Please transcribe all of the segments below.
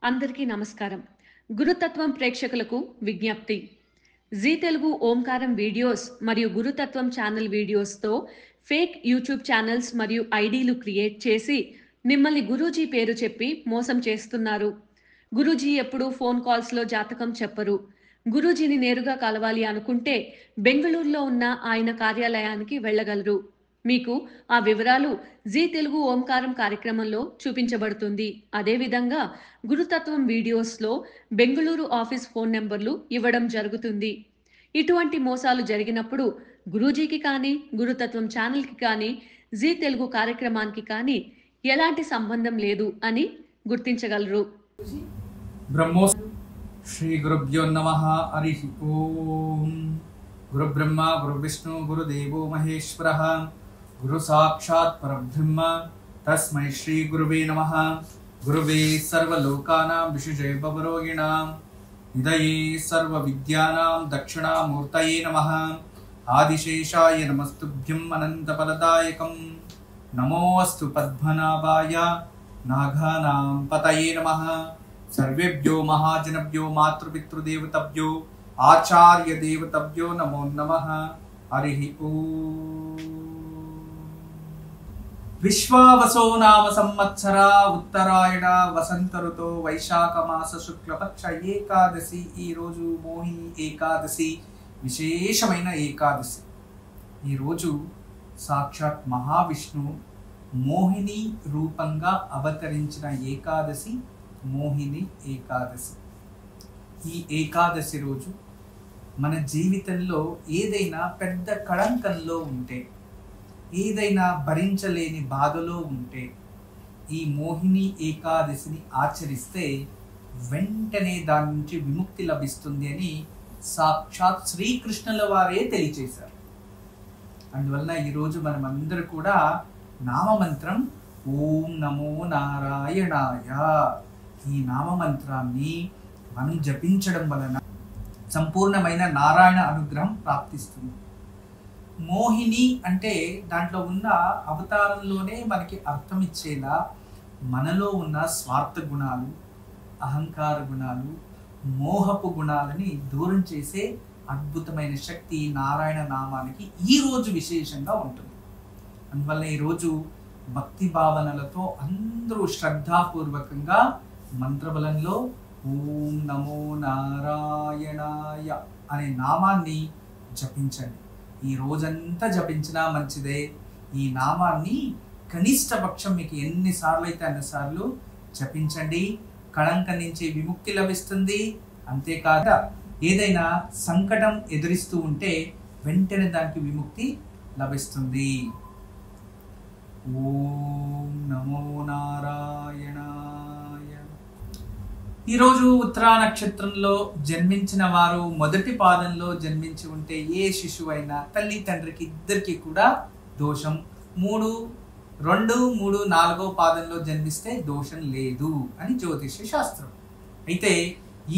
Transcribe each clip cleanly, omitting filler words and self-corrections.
అందరికీ నమస్కారం. గురుతత్వం ప్రేక్షకులకు విజ్ఞప్తి. జీ తెలుగు ఓంకారం వీడియోస్ మరియు గురుతత్వం ఛానల్ వీడియోస్‌తో ఫేక్ యూట్యూబ్ ఛానల్స్ మరియు ఐడీలు క్రియేట్ చేసి మిమ్మల్ని గురూజీ పేరు చెప్పి మోసం చేస్తున్నారు. గురూజీ ఎప్పుడూ ఫోన్ కాల్స్‌లో జాతకం చెప్పరు. గురూజీని నేరుగా కలవాలి అనుకుంటే బెంగళూరులో ఉన్న ఆయన కార్యాలయానికి వెళ్ళగలరు. మీకు ఆ వివరాలు జీ తెలుగు ఓంకారం కార్యక్రమంలో చూపించబడుతుంది. అదేవిధంగా గురుతత్వం వీడియోస్లో బెంగళూరు ఆఫీస్ ఫోన్ నెంబర్లు ఇవ్వడం జరుగుతుంది. ఇటువంటి మోసాలు జరిగినప్పుడు గురూజీకి కానీ గురుతత్వం ఛానల్కి కానీ జీ తెలుగు కార్యక్రమానికి కానీ ఎలాంటి సంబంధం లేదు అని గుర్తించగలరు. బ్రహ్మో శ్రీ గురుభ్యో నమః. హరి ఓం. గురు బ్రహ్మ గురు విష్ణు గురుదేవో మహేశ్వరః. గురు సాక్షాత్ పరబ్రహ్మ తస్మై శ్రీ గురువే నమః. గురువే సర్వలోకానాం విశుజే భవరోగిణాం నిదయే సర్వ విద్యానాం దక్షిణామూర్తయే నమః. ఆదిశేషాయ నమస్తుభ్యం అనంతఫలదాయకం. నమోऽस्तु పద్మనాభాయ నాగానాం పతయే నమః. సర్వేభ్యో మహాజనభ్యో మాతృపితృదేవతభ్యో ఆచార్య దేవతభ్యో నమో నమః. హరి ఓం. విశ్వావసో నామ సంవత్సర ఉత్తరాయణ వసంత ఋతో వైశాఖ మాస శుక్లపక్ష ఏకాదశి. ఈరోజు మోహిని ఏకాదశి, విశేషమైన ఏకాదశి. ఈరోజు సాక్షాత్ మహావిష్ణువు మోహిని రూపంగా అవతరించిన ఏకాదశి మోహిని ఏకాదశి. ఈ ఏకాదశి రోజు మన జీవితంలో ఏదైనా పెద్ద కళంకంలో ఉంటే, ఏదైనా భరించలేని బాధలో ఉంటే ఈ మోహిని ఏకాదశిని ఆచరిస్తే వెంటనే దాని నుంచి విముక్తి లభిస్తుంది అని సాక్షాత్ శ్రీకృష్ణుల వారే తెలియచేశారు. అందువలన ఈరోజు మనం అందరూ కూడా నామమంత్రం ఓం నమో నారాయణాయ, ఈ నామమంత్రాన్ని మనం జపించడం వలన సంపూర్ణమైన నారాయణ అనుగ్రహం ప్రాప్తిస్తుంది. మోహిని అంటే దాంట్లో ఉన్న అవతారంలోనే మనకి అర్థం ఇచ్చేలా మనలో ఉన్న స్వార్థ గుణాలు, అహంకార గుణాలు, మోహపు గుణాలని దూరం చేసే అద్భుతమైన శక్తి నారాయణ నామానికి ఈరోజు విశేషంగా ఉంటుంది. అందువల్ల ఈరోజు భక్తి భావనలతో అందరూ శ్రద్ధాపూర్వకంగా మంత్రబలంలో ఓం నమో నారాయణాయ అనే నామాన్ని జపించండి. ఈ రోజంతా జపించినా మంచిదే. ఈ నామాన్ని కనిష్ట పక్షం మీకు ఎన్నిసార్లు అయితే అన్నిసార్లు జపించండి. కళంకం నుంచి విముక్తి లభిస్తుంది. అంతేకాక ఏదైనా సంకటం ఎదురిస్తూ ఉంటే వెంటనే దానికి విముక్తి లభిస్తుంది. ఓం నమో నారాయణాయ. ఈరోజు ఉత్తరా నక్షత్రంలో జన్మించిన వారు మొదటి పాదంలో జన్మించి ఉంటే ఏ శిశువు అయినా తల్లి తండ్రికి ఇద్దరికి కూడా దోషం. 3, 2, 3, 4 పాదంలో జన్మిస్తే దోషం లేదు అని జ్యోతిష శాస్త్రం. అయితే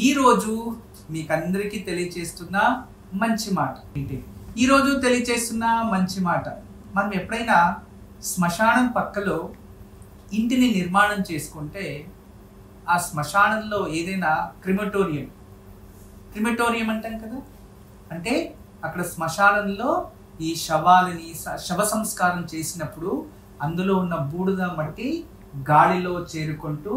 ఈరోజు మీకందరికీ తెలియచేస్తున్న మంచి మాట ఏంటి? ఈరోజు తెలియచేస్తున్న మంచి మాట, మనం ఎప్పుడైనా శ్మశానం పక్కలో ఇంటిని నిర్మాణం చేసుకుంటే ఆ శ్మశానంలో ఏదైనా క్రిమటోరియం అంటాం కదా, అంటే అక్కడ శ్మశానంలో ఈ శవాలని శవ సంస్కారం చేసినప్పుడు అందులో ఉన్న బూడిద మట్టి గాలిలో చేరుకుంటూ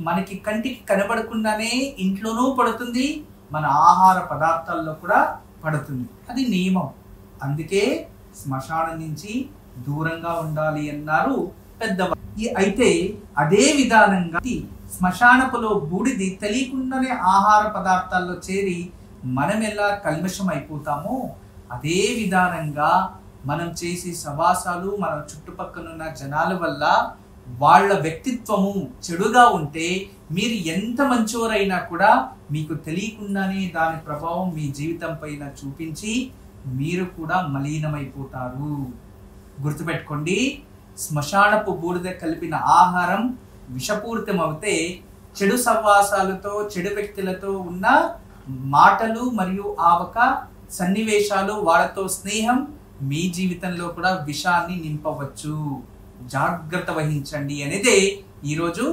మనకి కంటికి కనబడకుండానే ఇంట్లోనూ పడుతుంది, మన ఆహార పదార్థాల్లో కూడా పడుతుంది. అది నియమం. అందుకే శ్మశానం నుంచి దూరంగా ఉండాలి అన్నారు పెద్దవారు. అయితే అదే విధానంగా శ్మశానపులో బూడిది తెలియకుండానే ఆహార పదార్థాల్లో చేరి మనం ఎలా కల్మషం అయిపోతామో అదే విధానంగా మనం చేసే సవాసాలు మన చుట్టుపక్కల జనాల వల్ల వాళ్ళ వ్యక్తిత్వము చెడుగా ఉంటే మీరు ఎంత మంచోరైనా కూడా మీకు తెలియకుండానే దాని ప్రభావం మీ జీవితం పైన చూపించి మీరు కూడా మలీనమైపోతారు. గుర్తుపెట్టుకోండి, శ్మశానపు బూడిద కలిపిన ఆహారం విషపూరితం అవుతే చెడు సహవాసాలతో చెడు వ్యక్తులతో ఉన్న మాటలు మరియు ఆవక సన్నివేశాలు, వాళ్ళతో స్నేహం మీ జీవితంలో కూడా విషాన్ని నింపవచ్చు. జాగ్రత్త వహించండి అనేదే ఈరోజు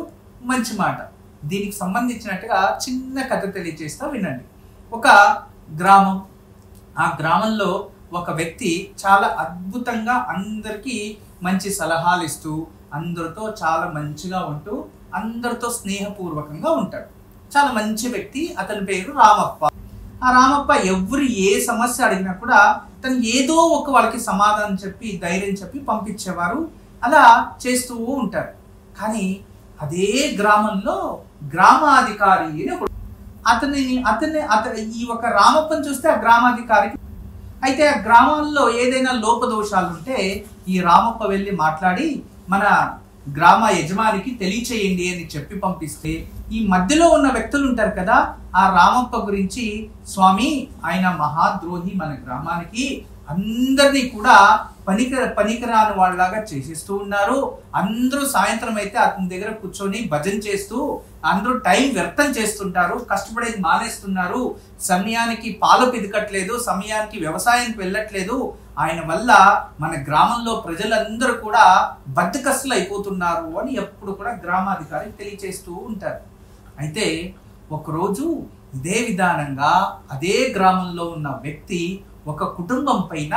మంచి మాట. దీనికి సంబంధించినట్టుగా చిన్న కథ తెలియజేస్తా వినండి. ఒక గ్రామం, ఆ గ్రామంలో ఒక వ్యక్తి చాలా అద్భుతంగా అందరికీ మంచి సలహాలు ఇస్తూ అందరితో చాలా మంచిగా ఉంటూ అందరితో స్నేహపూర్వకంగా ఉంటాడు. చాలా మంచి వ్యక్తి. అతని పేరు రామప్ప. ఆ రామప్ప ఎవరు ఏ సమస్య అడిగినా కూడా తను ఏదో ఒక వాళ్ళకి సమాధానం చెప్పి ధైర్యం చెప్పి పంపించేవారు. అలా చేస్తూ ఉంటారు. కానీ అదే గ్రామంలో గ్రామాధికారి అని అతని ఈ ఒక రామప్పని చూస్తే ఆ గ్రామాధికారికి, అయితే ఆ గ్రామాల్లో ఏదైనా లోపదోషాలు ఉంటే ఈ రామప్ప వెళ్ళి మాట్లాడి మన గ్రామ యజమానికి తెలియచేయండి అని చెప్పి పంపిస్తే, ఈ మధ్యలో ఉన్న వ్యక్తులు ఉంటారు కదా, ఆ రామప్ప గురించి, స్వామి ఆయన మహాద్రోహి, మన గ్రామానికి అందరినీ కూడా పనికిరాని వాళ్ళలాగా చేసేస్తూ ఉన్నారు. అందరూ సాయంత్రం అయితే అతని దగ్గర కూర్చొని భజన చేస్తూ అందరూ టైం వ్యర్థం చేస్తుంటారు, కష్టపడేది మానేస్తున్నారు, సమయానికి పాలు పిదకట్లేదు, సమయానికి వ్యవసాయానికి వెళ్ళట్లేదు. ఆయన వల్ల మన గ్రామంలో ప్రజలందరూ కూడా బద్దకస్తులు అయిపోతున్నారు అని ఎప్పుడు కూడా గ్రామాధికారికి తెలియచేస్తూ ఉంటారు. అయితే ఒకరోజు ఇదే విధానంగా అదే గ్రామంలో ఉన్న వ్యక్తి ఒక కుటుంబం పైన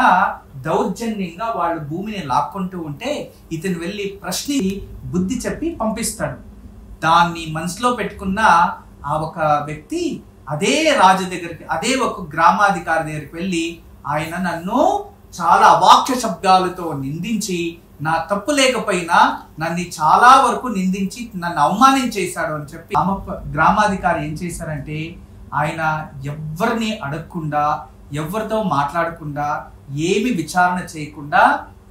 దౌర్జన్యంగా వాళ్ళ భూమిని లాక్కుంటూ ఉంటే ఇతను వెళ్ళి ప్రశ్ని బుద్ధి చెప్పి పంపిస్తాడు. దాన్ని మనసులో పెట్టుకున్న ఆ ఒక వ్యక్తి అదే రాజు దగ్గరికి, అదే ఒక గ్రామాధికారి దగ్గరికి వెళ్ళి, ఆయన నన్ను చాలా అవాక్య శబ్దాలతో నిందించి, నా తప్పు లేకపోయినా నన్ను చాలా వరకు నిందించి నన్ను అవమానించేశాడు అని చెప్పి గ్రామాధికారి ఏం చేశారంటే, ఆయన ఎవరిని అడగకుండా ఎవరితో మాట్లాడకుండా ఏమి విచారణ చేయకుండా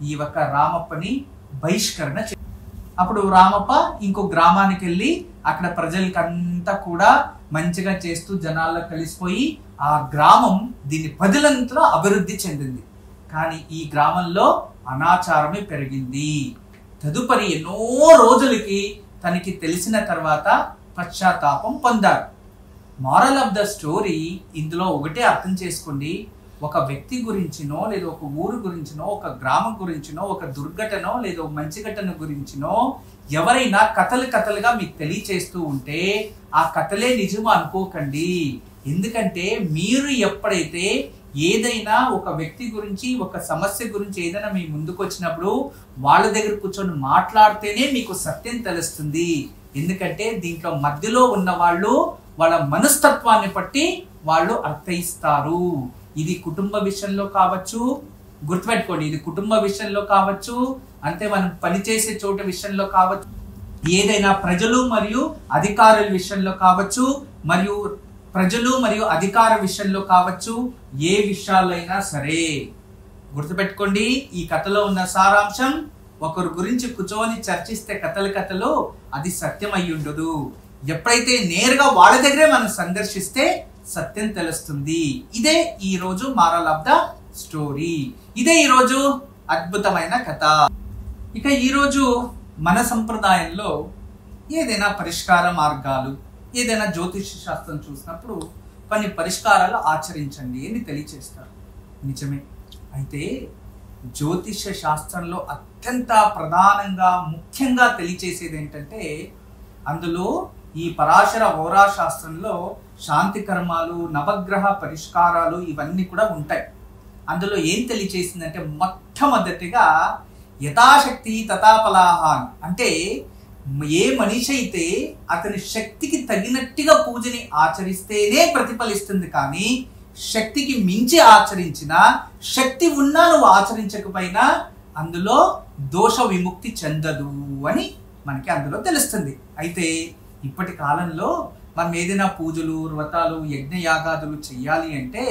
ఈ ఒక రామప్పని బహిష్కరణ చే. అప్పుడు రామప్ప ఇంకో గ్రామానికి వెళ్ళి అక్కడ ప్రజలకంతా కూడా మంచిగా చేస్తూ జనాల్లో కలిసిపోయి ఆ గ్రామం దీన్ని పదులంతలో అభివృద్ధి చెందింది. కానీ ఈ గ్రామంలో అనాచారమే పెరిగింది. తదుపరి ఎన్నో రోజులకి తనకి తెలిసిన తర్వాత పశ్చాత్తాపం పొందారు. మారల్ ఆఫ్ ద స్టోరీ ఇందులో ఒకటే అర్థం చేసుకోండి, ఒక వ్యక్తి గురించినో లేదా ఒక ఊరు గురించినో ఒక గ్రామం గురించినో ఒక దుర్ఘటనో లేదా మంచి ఘటన గురించినో ఎవరైనా కథలుగా మీకు తెలియచేస్తూ ఉంటే ఆ కథలే నిజం అనుకోకండి. ఎందుకంటే మీరు ఎప్పుడైతే ఏదైనా ఒక వ్యక్తి గురించి ఒక సమస్య గురించి ఏదైనా మీ ముందుకు వచ్చినప్పుడు వాళ్ళ దగ్గర కూర్చొని మాట్లాడితేనే మీకు సత్యం తెలుస్తుంది. ఎందుకంటే దీంట్లో మధ్యలో ఉన్న వాళ్ళు వాళ్ళ మనస్తత్వాన్ని బట్టి వాళ్ళు అర్థయిస్తారు. ఇది కుటుంబ విషయంలో కావచ్చు, గుర్తుపెట్టుకోండి, ఇది కుటుంబ విషయంలో కావచ్చు, అంటే మనం పనిచేసే చోట విషయంలో కావచ్చు, ఏదైనా ప్రజలు మరియు అధికారుల విషయంలో కావచ్చు, మరియు ప్రజలు మరియు అధికార విషయంలో కావచ్చు, ఏ విషయాలైనా సరే గుర్తుపెట్టుకోండి. ఈ కథలో ఉన్న సారాంశం, ఒకరి గురించి కూర్చొని చర్చిస్తే కథలు అది సత్యం అయి ఉండదు. ఎప్పుడైతే నేరుగా వాళ్ళ దగ్గరే మనం సందర్శిస్తే సత్యం తెలుస్తుంది. ఇదే ఈ రోజు మారల్ ఆఫ్ ద స్టోరీ. ఇదే ఈ రోజు అద్భుతమైన కథ. ఇక ఈరోజు మన సంప్రదాయంలో ఏదైనా పరిష్కార మార్గాలు, ఏదైనా జ్యోతిష శాస్త్రం చూసినప్పుడు కొన్ని పరిష్కారాలు ఆచరించండి అని తెలియచేస్తారు. నిజమే. అయితే జ్యోతిష శాస్త్రంలో అత్యంత ప్రధానంగా ముఖ్యంగా తెలియచేసేది ఏంటంటే, అందులో ఈ పరాశర హోరా శాస్త్రంలో శాంతి కర్మాలు, నవగ్రహ పరిష్కారాలు ఇవన్నీ కూడా ఉంటాయి. అందులో ఏం తెలియచేసిందంటే, మొట్టమొదటిగా యథాశక్తి తథాఫలాహాన్, అంటే ఏ మనిషి అయితే అతని శక్తికి తగినట్టుగా పూజని ఆచరిస్తేనే ప్రతిఫలిస్తుంది. కానీ శక్తికి మించి ఆచరించిన, శక్తి ఉన్నా నువ్వు ఆచరించకపోయినా అందులో దోష విముక్తి చెందదు అని మనకి అందులో తెలుస్తుంది. అయితే ఇప్పటి కాలంలో మనం ఏదైనా పూజలు, వ్రతాలు, యజ్ఞ యాగాదులు చెయ్యాలి అంటే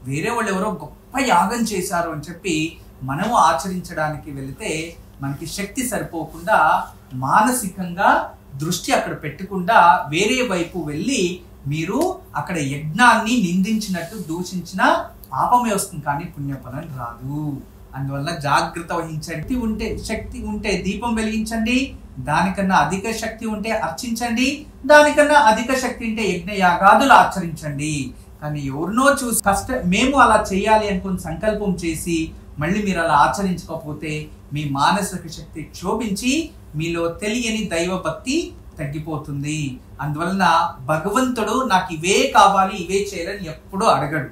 వేరే వాళ్ళు ఎవరో గొప్ప యాగం చేశారు అని చెప్పి మనము ఆచరించడానికి వెళితే మనకి శక్తి సరిపోకుండా మానసికంగా దృష్టి అక్కడ పెట్టకుండా వేరే వైపు వెళ్ళి మీరు అక్కడ యజ్ఞాన్ని నిందించినట్టు దూషించిన పాపమే వస్తుంది, కానీ పుణ్యఫలం రాదు. అందువల్ల జాగ్రత్త వహించండి. శక్తి ఉంటే దీపం వెలిగించండి, దానికన్నా అధిక శక్తి ఉంటే అర్చించండి, దానికన్నా అధిక శక్తి ఉంటే యజ్ఞ యాగాదులు ఆచరించండి. కానీ ఎవరినో చూసి మేము అలా చేయాలి అనుకుని సంకల్పం చేసి మళ్ళీ మీరు అలా ఆచరించకపోతే మీ మానసిక శక్తి క్షోభించి మీలో తెలియని దైవ భక్తి తగ్గిపోతుంది. అందువలన భగవంతుడు నాకు ఇవే కావాలి ఇవే చేయాలని ఎప్పుడూ అడగడు.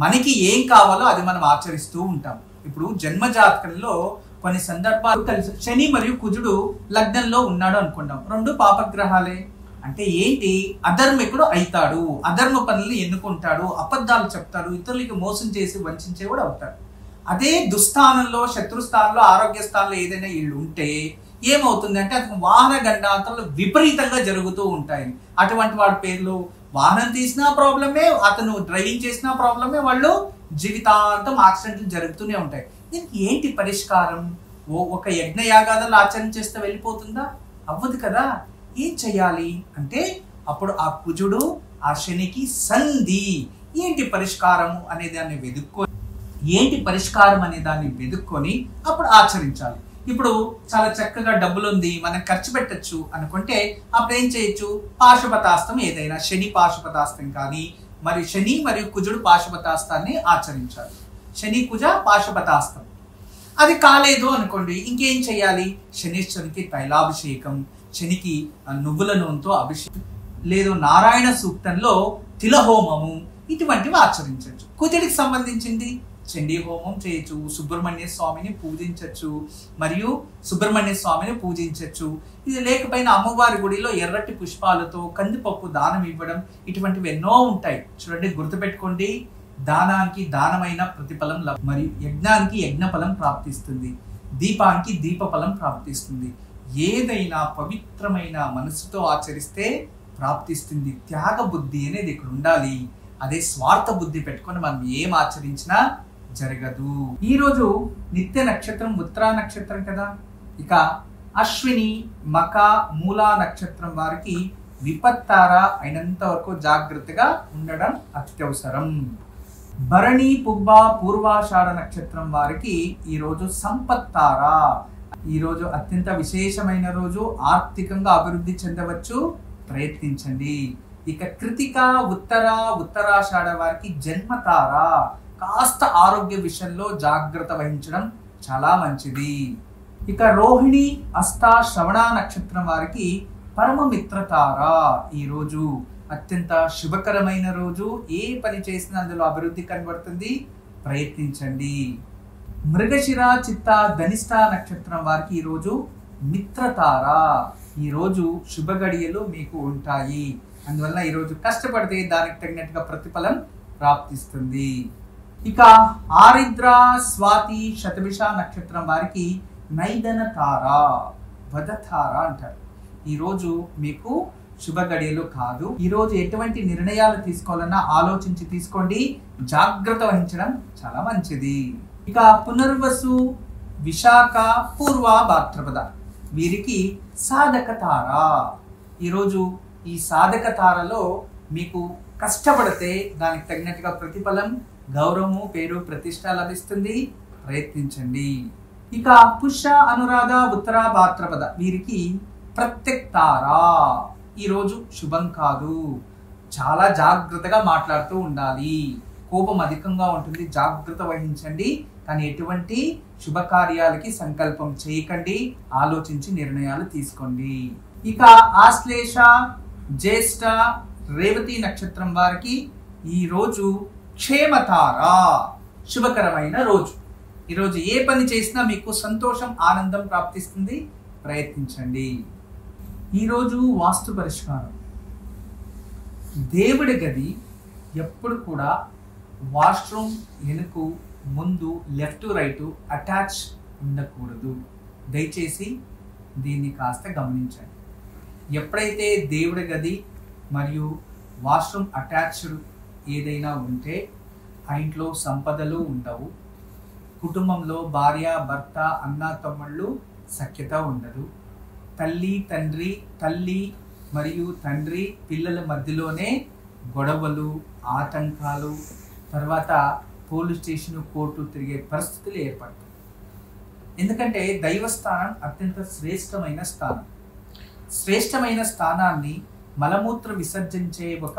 మనకి ఏం కావాలో అది మనం ఆచరిస్తూ ఉంటాం. ఇప్పుడు జన్మజాతకంలో కొన్ని సందర్భాలు కలిసి శని మరియు కుజుడు లగ్నంలో ఉన్నాడు అనుకుంటాం, రెండు పాపగ్రహాలే. అంటే ఏంటి, అధర్మికుడు అవుతాడు, అధర్మ పనులు ఎన్నుకుంటాడు, అబద్ధాలు చెప్తాడు, ఇతరులకి మోసం చేసి వంచే కూడా అవుతాడు. అదే దుస్థానంలో, శత్రుస్థానంలో, ఆరోగ్య స్థానంలో ఏదైనా ఇళ్ళు ఉంటే ఏమవుతుంది అంటే అతను వాహన గండాంతరాలు విపరీతంగా జరుగుతూ ఉంటాయి. అటువంటి వాడి పేర్లు వాహనం తీసినా ప్రాబ్లమే, అతను డ్రైవింగ్ చేసినా ప్రాబ్లమే, వాళ్ళు జీవితాంతం యాక్సిడెంట్లు జరుగుతూనే ఉంటాయి. దీనికి ఏంటి పరిష్కారం? ఒక యజ్ఞయాగాదాలు ఆచరణ చేస్తే వెళ్ళిపోతుందా? అవ్వదు కదా. ఏం చెయ్యాలి అంటే అప్పుడు ఆ కుజుడు ఆ శనికి సంధి. ఏంటి పరిష్కారము అనే దాన్ని వెతుక్కొని అప్పుడు ఆచరించాలి. ఇప్పుడు చాలా చక్కగా డబ్బులు ఉంది, మనం ఖర్చు పెట్టచ్చు అనుకుంటే అప్పుడు ఏం చేయొచ్చు? పాశుపతాస్తం, ఏదైనా శని పాశుపతాస్తం కానీ, మరి శని మరియు కుజుడు పాశుపతాస్తాన్ని ఆచరించాలి. శని కుజ పాశుపతాస్తం. అది కాలేదు అనుకోండి, ఇంకేం చేయాలి? శనీశ్వరునికి తైలాభిషేకం, శనికి నువ్వుల నూనెతో అభిషేకం, లేదు నారాయణ సూక్తంలో తిలహోమము, ఇటువంటివి ఆచరించవచ్చు. కుజుడికి సంబంధించింది చండీ హోమం చేయొచ్చు, సుబ్రహ్మణ్య స్వామిని పూజించవచ్చు, మరియు సుబ్రహ్మణ్య స్వామిని పూజించవచ్చు. ఇది లేకపోయినా అమ్మవారి గుడిలో ఎర్రటి పుష్పాలతో కందిపప్పు దానం ఇవ్వడం, ఇటువంటివి ఎన్నో ఉంటాయి. చూడండి, గుర్తుపెట్టుకోండి, దానానికి దానమైన ప్రతిఫలం, మరియు యజ్ఞానికి యజ్ఞఫలం ప్రాప్తిస్తుంది, దీపానికి దీపఫలం ప్రాప్తిస్తుంది. ఏదైనా పవిత్రమైన మనసుతో ఆచరిస్తే ప్రాప్తిస్తుంది. త్యాగ బుద్ధి అనేది ఇక్కడ ఉండాలి. అదే స్వార్థ బుద్ధి పెట్టుకొని మనం ఏం ఆచరించినా జరగదు. ఈరోజు నిత్య నక్షత్రం ఉత్తరా నక్షత్రం కదా. ఇక అశ్విని, మక, మూలా నక్షత్రం వారికి విపత్తార అయినంత వరకు జాగ్రత్తగా ఉండడం అత్యవసరం. భరణి, పుబ్బ, పూర్వాషాఢ నక్షత్రం వారికి ఈరోజు సంపత్తార. ఈరోజు అత్యంత విశేషమైన రోజు, ఆర్థికంగా అభివృద్ధి చెందవచ్చు, ప్రయత్నించండి. ఇక కృతిక, ఉత్తరాషాఢ వారికి జన్మతార. కాస్త ఆరోగ్య విషయంలో జాగ్రత్త వహించడం చాలా మంచిది. ఇక రోహిణి, హస్త, శ్రవణ నక్షత్రం వారికి పరమమిత్రతార. ఈరోజు అత్యంత శుభకరమైన రోజు, ఏ పని చేసినా అందులో అభివృద్ధి కనబడుతుంది, ప్రయత్నించండి. మృగశిర, చిత్త, ధనిష్ట నక్షత్రం వారికి ఈరోజు మిత్రతార. ఈరోజు శుభ గడియలు మీకు ఉంటాయి. అందువల్ల ఈరోజు కష్టపడితే దానికి తగినట్టుగా ప్రతిఫలం ప్రాప్తిస్తుంది. ఇక ఆరిద్ర, స్వాతి, శతభిష నక్షత్రం వారికి నైదన తార, వదతార అంటారు. ఈరోజు మీకు శుభ గడియలు కాదు. ఈరోజు ఎటువంటి నిర్ణయాలు తీసుకోవాలన్నా ఆలోచించి తీసుకోండి, జాగ్రత్త వహించడం చాలా మంచిది. ఇక పునర్వసు, విశాఖ, పూర్వ, భాద్రపద వీరికి సాధక తార. ఈరోజు ఈ సాధక తారలో మీకు కష్టపడితే దానికి తగినట్టుగా ప్రతిఫలం, గౌరవము, పేరు, ప్రతిష్ట లభిస్తుంది, ప్రయత్నించండి. ఇక పుష్య, అనురాధ, ఉత్తర, భాద్రపద వీరికి ప్రత్యక్ తార. ఈరోజు శుభం కాదు, చాలా జాగ్రత్తగా మాట్లాడుతూ ఉండాలి. కోపం అధికంగా ఉంటుంది, జాగ్రత్త వహించండి. కానీ ఎటువంటి శుభకార్యాలకి సంకల్పం చేయకండి, ఆలోచించి నిర్ణయాలు తీసుకోండి. ఇక ఆశ్లేష, జ్యేష్ఠ, రేవతి నక్షత్రం వారికి ఈరోజు క్షేమతార, శుభకరమైన రోజు. ఈరోజు ఏ పని చేసినా మీకు సంతోషం, ఆనందం ప్రాప్తిస్తుంది, ప్రయత్నించండి. ఈరోజు వాస్తు పరిష్కారం. దేవుడి గది ఎప్పుడు కూడా వాష్రూమ్ వెనుక ముందు లెఫ్ట్ రైట్ అటాచ్ ఉండకూడదు. దయచేసి దీన్ని కాస్త గమనించండి. ఎప్పుడైతే దేవుడి గది మరియు వాష్రూమ్ అటాచ్డ్ ఏదైనా ఉంటే ఆ ఇంట్లో సంపదలు ఉండవు, కుటుంబంలో భార్య, భర్త, అన్న, తమ్ముళ్ళు సఖ్యత ఉండదు, తల్లి మరియు తండ్రి పిల్లల మధ్యలోనే గొడవలు, ఆటంకాలు, తర్వాత పోలీస్ స్టేషన్, కోర్టు తిరిగే పరిస్థితులు ఏర్పడతాయి. ఎందుకంటే దైవస్థానం అత్యంత శ్రేష్టమైన స్థానం. శ్రేష్టమైన స్థానాన్ని మలమూత్ర విసర్జించే ఒక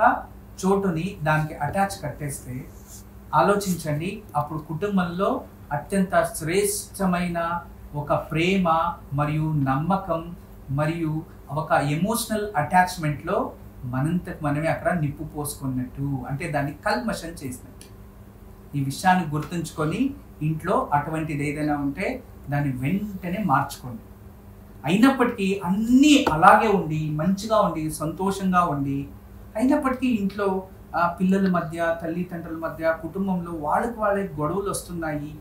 చోటుని దానికి అటాచ్ కట్టేస్తే ఆలోచించండి, అప్పుడు కుటుంబంలో అత్యంత శ్రేష్టమైన ఒక ప్రేమ మరియు నమ్మకం మరియు ఒక ఎమోషనల్ అటాచ్మెంట్లో మనంతకు మనమే అక్కడ నిప్పు పోసుకున్నట్టు, అంటే దాన్ని కల్మషం చేసినట్టు. ఈ విషయాన్ని గుర్తుంచుకొని ఇంట్లో అటువంటిది ఏదైనా ఉంటే దాన్ని వెంటనే మార్చుకోండి. అయినప్పటికీ అన్నీ అలాగే ఉండి మంచిగా ఉండి సంతోషంగా ఉండి అయినప్పటికీ ఇంట్లో పిల్లల మధ్య తల్లిదండ్రుల మధ్య కుటుంబంలో వాళ్ళకి గొడవలు వస్తున్నాయి,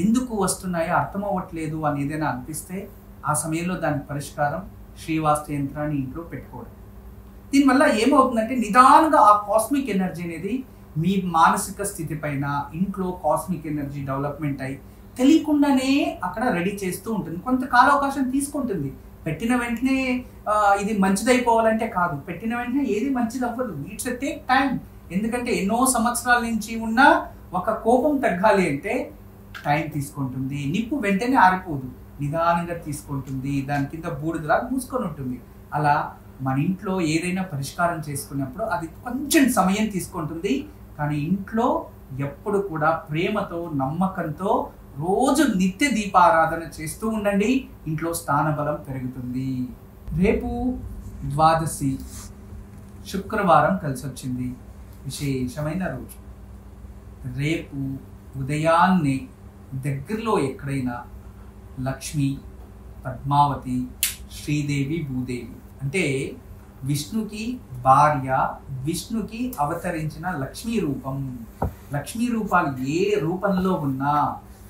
ఎందుకు వస్తున్నాయో అర్థం అవ్వట్లేదు అని ఏదైనా అనిపిస్తే ఆ సమయంలో దాని పరిష్కారం శ్రీవాస్తు యంత్రాన్ని ఇంట్లో పెట్టుకోవడం. దీనివల్ల ఏమవుతుందంటే నిదానంగా ఆ కాస్మిక్ ఎనర్జీ అనేది మీ మానసిక స్థితి పైన ఇంట్లో కాస్మిక్ ఎనర్జీ డెవలప్మెంట్ అయ్యి తెలియకుండానే అక్కడ రెడీ చేస్తూ ఉంటుంది. కొంత కాలావకాశం తీసుకుంటుంది. పెట్టిన వెంటనే ఇది మంచిదైపోవాలంటే కాదు, పెట్టిన వెంటనే ఏది మంచిది అవ్వదు. It's a take time. ఎందుకంటే ఎన్నో సంవత్సరాల నుంచి ఉన్న ఒక కోపం తగ్గాలి అంటే టైం తీసుకుంటుంది. నిప్పు వెంటనే ఆరిపోదు, నిదానంగా తీసుకుంటుంది. దాని కింద బూడిదలాగా మూసుకొని ఉంటుంది. అలా మన ఇంట్లో ఏదైనా పరిష్కారం చేసుకున్నప్పుడు అది కొంచెం సమయం తీసుకుంటుంది. కానీ ఇంట్లో ఎప్పుడు కూడా ప్రేమతో నమ్మకంతో రోజు నిత్య దీపారాధన చేస్తూ ఉండండి. ఇంట్లో స్థానబలం పెరుగుతుంది. రేపు ద్వాదశి శుక్రవారం కలిసి వచ్చింది, విశేషమైన రోజు. రేపు ఉదయాన్నే దగ్గరలో ఎక్కడైనా లక్ష్మి, పద్మావతి, శ్రీదేవి, భూదేవి అంటే విష్ణుకి భార్య, విష్ణుకి అవతరించిన లక్ష్మీ రూపం. లక్ష్మీ రూపాలు ఏ రూపంలో ఉన్నా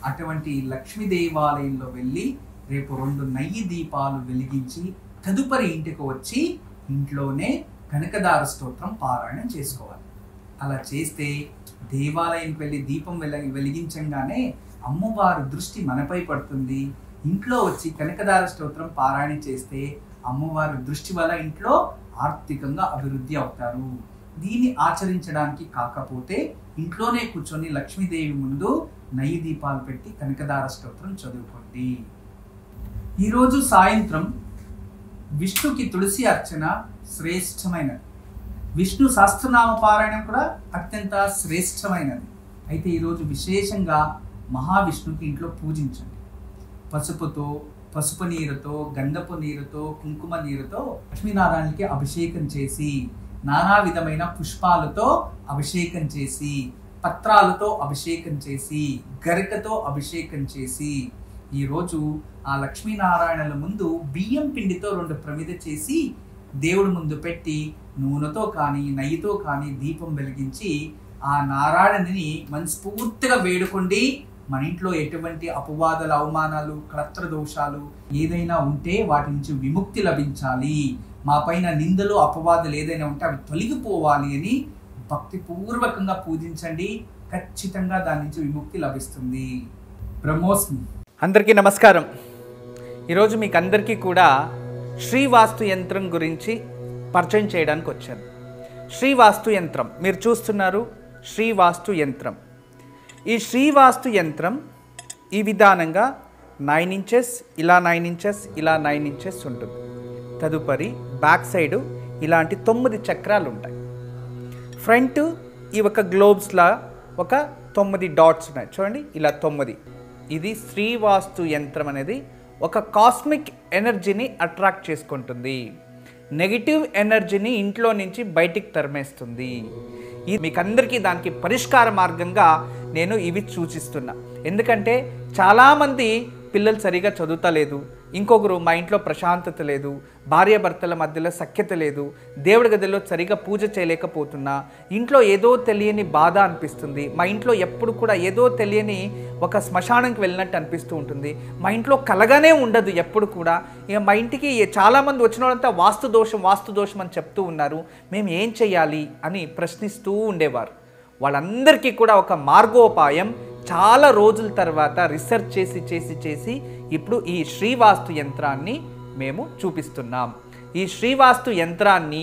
అటువంటి లక్ష్మీ దేవాలయంలో వెళ్ళి రేపు 2 నెయ్యి దీపాలు వెలిగించి తదుపరి ఇంటికి వచ్చి ఇంట్లోనే కనకదార స్తోత్రం పారాయణం చేసుకోవాలి. అలా చేస్తే దేవాలయానికి వెళ్ళి దీపం వెలిగించగానే అమ్మవారి దృష్టి మనపై పడుతుంది. ఇంట్లో వచ్చి కనకదార స్తోత్రం పారాయణ చేస్తే అమ్మవారి దృష్టి వల్ల ఇంట్లో ఆర్థికంగా అభివృద్ధి అవుతారు. దీన్ని ఆచరించడానికి కాకపోతే ఇంట్లోనే కూర్చొని లక్ష్మీదేవి ముందు నెయ్యి దీపాలు పెట్టి కనకదార స్తోత్రం చదువుకోండి. ఈరోజు సాయంత్రం విష్ణుకి తులసి అర్చన శ్రేష్టమైనది. విష్ణు సహస్రనామ పారాయణం కూడా అత్యంత శ్రేష్టమైనది. అయితే ఈరోజు విశేషంగా మహావిష్ణుకి ఇంట్లో పూజించండి. పసుపు నీరుతో, గంధపు నీరుతో, కుంకుమ నీరుతో లక్ష్మీనారాయణకి అభిషేకం చేసి, నానా విధమైన పుష్పాలతో అభిషేకం చేసి, పత్రాలతో అభిషేకం చేసి, గరికతో అభిషేకం చేసి ఈరోజు ఆ లక్ష్మీనారాయణల ముందు బియ్యం పిండితో 2 ప్రమిద చేసి దేవుడి ముందు పెట్టి నూనెతో కానీ నెయ్యితో కానీ దీపం వెలిగించి ఆ నారాయణుని మనస్ఫూర్తిగా వేడుకోండి. మన ఇంట్లో ఎటువంటి అపవాదాలు, అవమానాలు, కళత్ర దోషాలు ఏదైనా ఉంటే వాటి నుంచి విముక్తి లభించాలి, మా పైన నిందలు అపవాదాలు ఏదైనా ఉంటే అవి తొలగిపోవాలి అని భక్తిపూర్వకంగా పూజించండి. ఖచ్చితంగా దాని నుంచి విముక్తి లభిస్తుంది. బ్రహ్మోస్మి. అందరికీ నమస్కారం. ఈరోజు మీకు అందరికీ కూడా శ్రీవాస్తు యంత్రం గురించి పరిచయం చేయడానికి వచ్చాను. శ్రీవాస్తు యంత్రం మీరు చూస్తున్నారు. శ్రీవాస్తు యంత్రం, ఈ శ్రీవాస్తు యంత్రం ఈ విధానంగా 9 ఇంచెస్, ఇలా 9 ఇంచెస్, ఇలా 9 ఇంచెస్ ఉంటుంది. తదుపరి బ్యాక్ సైడు ఇలాంటి 9 చక్రాలు ఉంటాయి. ఫ్రంట్ ఈ ఒక గ్లోబ్స్లా ఒక 9 డాట్స్ ఉన్నాయి చూడండి, ఇలా 9. ఇది శ్రీవాస్తు యంత్రం అనేది ఒక కాస్మిక్ ఎనర్జీని అట్రాక్ట్ చేసుకుంటుంది. నెగిటివ్ ఎనర్జీని ఇంట్లో నుంచి బయటికి తరిమేస్తుంది. ఇది మీకు అందరికీ దానికి పరిష్కార మార్గంగా నేను ఇవి సూచిస్తున్నా. ఎందుకంటే చాలామంది పిల్లలు సరిగా చదువుతలేదు, ఇంకొకరు మా ఇంట్లో ప్రశాంతత లేదు, భార్యాభర్తల మధ్యలో సఖ్యత లేదు, దేవుడి గదిలో సరిగా పూజ చేయలేకపోతున్నా, ఇంట్లో ఏదో తెలియని బాధ అనిపిస్తుంది, మా ఇంట్లో ఎప్పుడు కూడా ఏదో తెలియని ఒక శ్మశానానికి వెళ్ళినట్టు అనిపిస్తూ ఉంటుంది, మా ఇంట్లో కలగానే ఉండదు ఎప్పుడు కూడా. ఇక మా ఇంటికి చాలామంది వచ్చిన వాళ్ళంతా వాస్తు దోషం అని చెప్తూ ఉన్నారు, మేము ఏం చేయాలి అని ప్రశ్నిస్తూ ఉండేవారు. వాళ్ళందరికీ కూడా ఒక మార్గోపాయం చాలా రోజుల తర్వాత రీసెర్చ్ చేసి ఇప్పుడు ఈ శ్రీవాస్తు యంత్రాన్ని మేము చూపిస్తున్నాం. ఈ శ్రీవాస్తు యంత్రాన్ని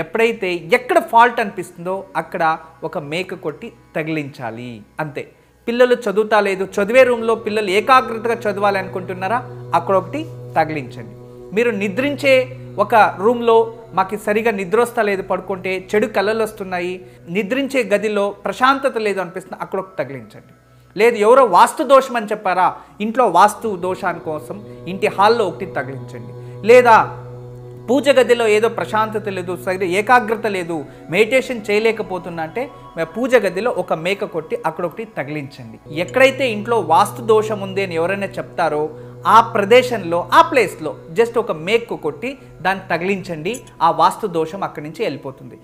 ఎప్పుడైతే ఎక్కడ ఫాల్ట్ అనిపిస్తుందో అక్కడ ఒక మేక కొట్టి తగిలించాలి, అంతే. పిల్లలు చదువుతా లేదు, చదివే రూమ్లో పిల్లలు ఏకాగ్రతగా చదవాలి అనుకుంటున్నారా, అక్కడ ఒకటి తగిలించండి. మీరు నిద్రించే ఒక రూమ్లో మాకు సరిగా నిద్ర వస్తలేదు, పడుకుంటే చెడు కళలు వస్తున్నాయి, నిద్రించే గదిలో ప్రశాంతత లేదు అనిపిస్తుంది, అక్కడ ఒకటి తగిలించండి. లేదు ఎవరో వాస్తు దోషం అని చెప్పారా, ఇంట్లో వాస్తు దోషాని కోసం ఇంటి హాల్లో ఒకటి తగిలించండి. లేదా పూజ గదిలో ఏదో ప్రశాంతత లేదు, ఏకాగ్రత లేదు, మెడిటేషన్ చేయలేకపోతున్నా అంటే పూజ గదిలో ఒక మేక కొట్టి అక్కడ ఒకటి తగిలించండి. ఎక్కడైతే ఇంట్లో వాస్తు దోషం ఉంది అని ఎవరైనా చెప్తారో ఆ ప్రదేశంలో, ఆ ప్లేస్లో జస్ట్ ఒక మేకు కొట్టి దాన్ని తగిలించండి. ఆ వాస్తు దోషం అక్కడి నుంచి వెళ్ళిపోతుంది.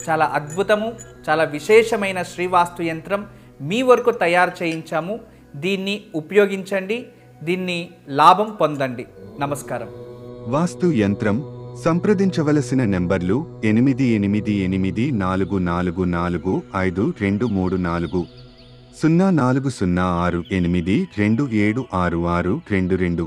చాలా అద్భుతము, చాలా విశేషమైన శ్రీవాస్తు యంత్రం మీ వరకు తయారు చేయించాము. దీన్ని ఉపయోగించండి, దీన్ని లాభం పొందండి. నమస్కారం. వాస్తు యంత్రం సంప్రదించవలసిన నెంబర్లు 8844452344 040682766622.